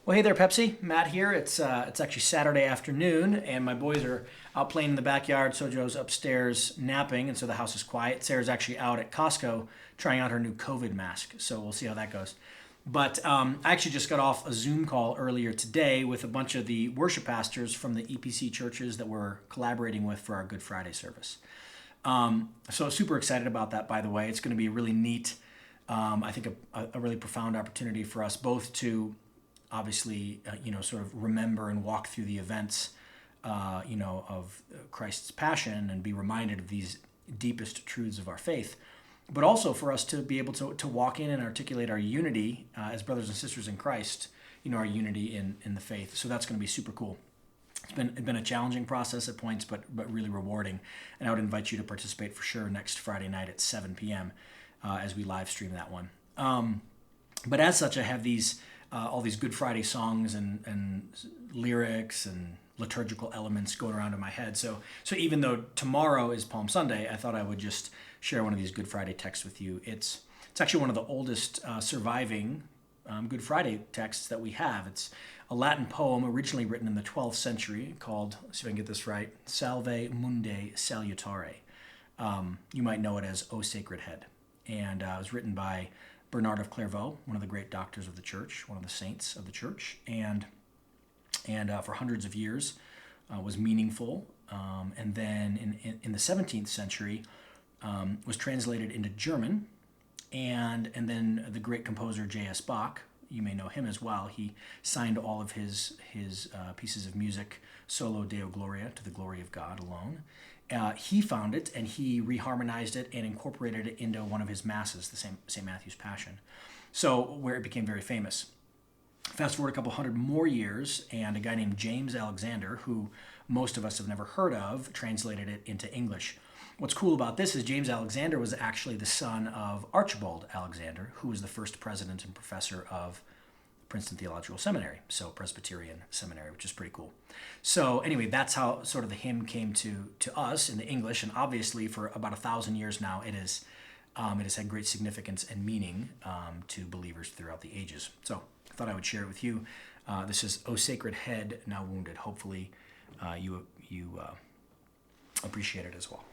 Well, hey there, Pepsi. Matt here. It's actually Saturday afternoon, and my boys are out playing in the backyard. Sojo's upstairs napping, and so the house is quiet. Sarah's actually out at Costco trying out her new COVID mask, so we'll see how that goes. But I actually just got off a Zoom call earlier today with a bunch of the worship pastors from the EPC churches that we're collaborating with for our Good Friday service. So super excited about that. By the way, it's going to be really neat. I think a really profound opportunity for us both to obviously, sort of remember and walk through the events, of Christ's passion and be reminded of these deepest truths of our faith, but also for us to be able to walk in and articulate our unity as brothers and sisters in Christ, our unity in the faith. So that's going to be super cool. It's been a challenging process at points, but really rewarding. And I would invite you to participate for sure next Friday night at 7 p.m. As we live stream that one. But as such, I have these all these Good Friday songs and lyrics and liturgical elements going around in my head. So even though tomorrow is Palm Sunday, I thought I would just share one of these Good Friday texts with you. It's actually one of the oldest surviving Good Friday texts that we have. It's a Latin poem originally written in the 12th century called, let's see if I can get this right, Salve Mundi Salutare. You might know it as O Sacred Head. And it was written by Bernard of Clairvaux, one of the great doctors of the church, one of the saints of the church, and for hundreds of years was meaningful. And then in the 17th century was translated into German, and then the great composer J.S. Bach, you may know him as well. He signed all of his pieces of music solo Deo Gloria, to the glory of God alone. He found it and he reharmonized it and incorporated it into one of his masses, the St. Matthew's Passion. So where it became very famous. Fast forward a couple hundred more years, and a guy named James Alexander, who most of us have never heard of, translated it into English. What's cool about this is James Alexander was actually the son of Archibald Alexander, who was the first president and professor of Princeton Theological Seminary, so Presbyterian Seminary, which is pretty cool. So anyway, that's how sort of the hymn came to us in the English, and obviously for about 1,000 years now, it has had great significance and meaning to believers throughout the ages. So I thought I would share it with you. This is O Sacred Head, Now Wounded. Hopefully you appreciate it as well.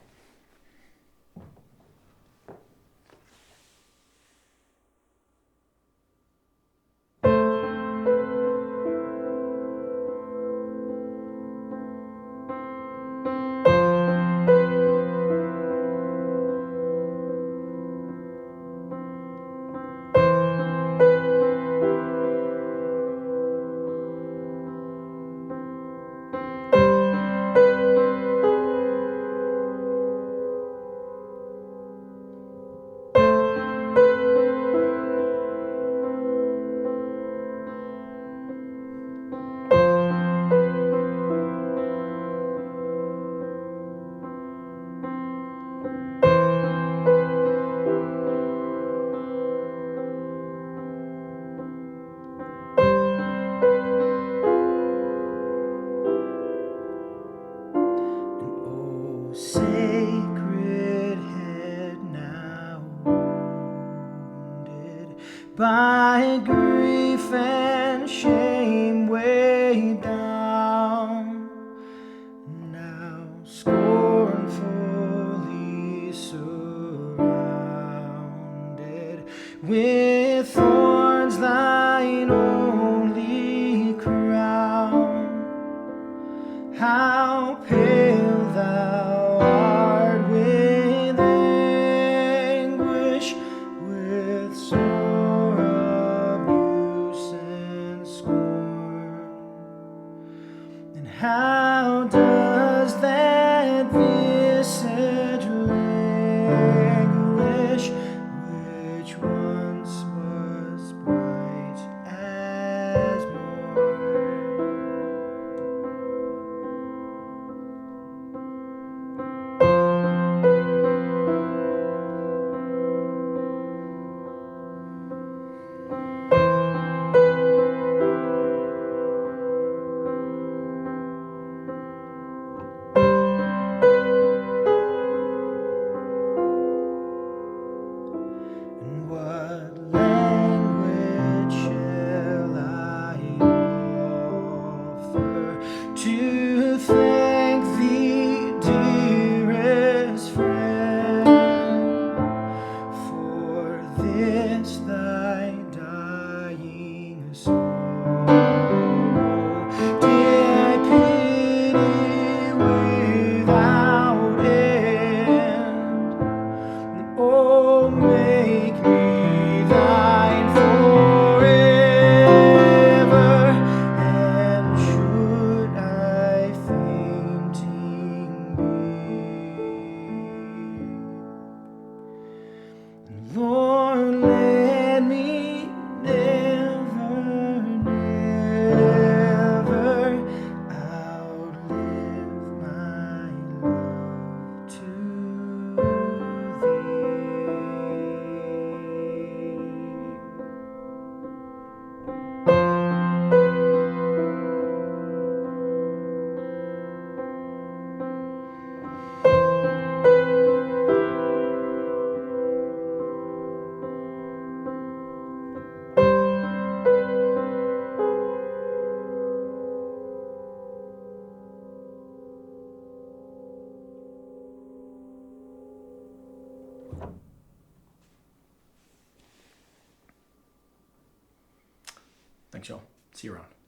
Thanks, y'all. See you around.